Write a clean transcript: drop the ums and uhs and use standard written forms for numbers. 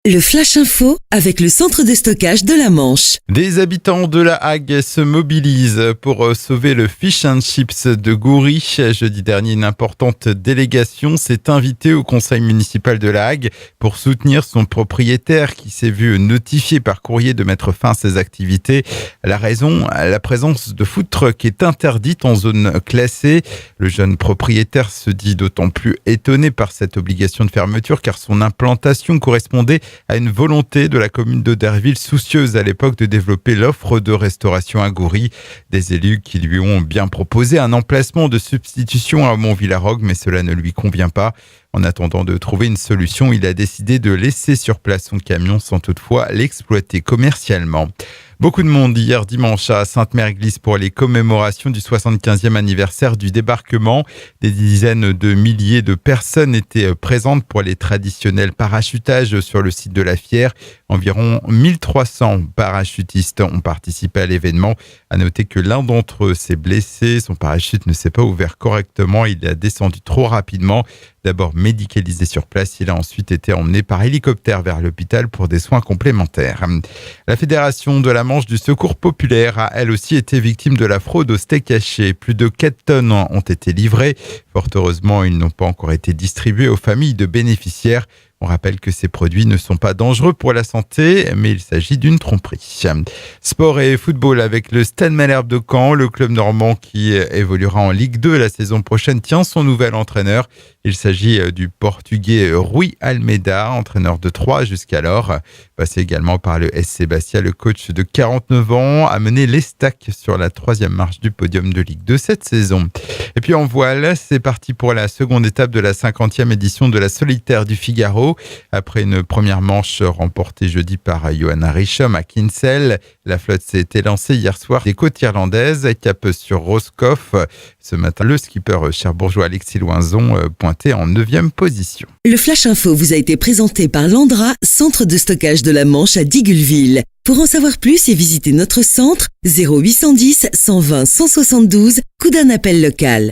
Le Flash Info avec le centre de stockage de la Manche. Des habitants de La Hague se mobilisent pour sauver le fish and chips de Goury. Jeudi dernier, une importante délégation s'est invitée au conseil municipal de La Hague pour soutenir son propriétaire qui s'est vu notifié par courrier de mettre fin à ses activités. La raison, la présence de food truck est interdite en zone classée. Le jeune propriétaire se dit d'autant plus étonné par cette obligation de fermeture car son implantation correspondait à une volonté de la commune de Derville, soucieuse à l'époque de développer l'offre de restauration à Goury. Des élus qui lui ont bien proposé un emplacement de substitution à Montvillarogue, mais cela ne lui convient pas. En attendant de trouver une solution, il a décidé de laisser sur place son camion sans toutefois l'exploiter commercialement. Beaucoup de monde hier dimanche à Sainte-Mère-Église pour les commémorations du 75e anniversaire du débarquement. Des dizaines de milliers de personnes étaient présentes pour les traditionnels parachutages sur le site de la Fière. Environ 1300 parachutistes ont participé à l'événement. À noter que l'un d'entre eux s'est blessé. Son parachute ne s'est pas ouvert correctement. Il a descendu trop rapidement. D'abord médicalisé sur place, il a ensuite été emmené par hélicoptère vers l'hôpital pour des soins complémentaires. La Fédération de la Manche du Secours Populaire a elle aussi été victime de la fraude au steak haché. Plus de 4 tonnes ont été livrées. Fort heureusement, ils n'ont pas encore été distribués aux familles de bénéficiaires. On rappelle que ces produits ne sont pas dangereux pour la santé, mais il s'agit d'une tromperie. Sport et football avec le Stade Malherbe de Caen. Le club normand qui évoluera en Ligue 2 la saison prochaine tient son nouvel entraîneur. Il s'agit du Portugais Rui Almeida, entraîneur de Troyes jusqu'alors. Passé également par le SC Bastia, le coach de 49 ans a mené l'Estac sur la 3e marche du podium de Ligue 2 cette saison. Et puis en voile, c'est parti pour la seconde étape de la 50e édition de la Solitaire du Figaro. Après une première manche remportée jeudi par Johanna Richomme à Kinsale, la flotte s'est élancée hier soir des côtes irlandaises, cap sur Roscoff. Ce matin, le skipper cherbourgeois Alexis Loinzon pointait en 9e position. Le Flash Info vous a été présenté par Landra, centre de stockage de la Manche à Digulleville. Pour en savoir plus et visiter notre centre, 0810 120 172, coup d'un appel local.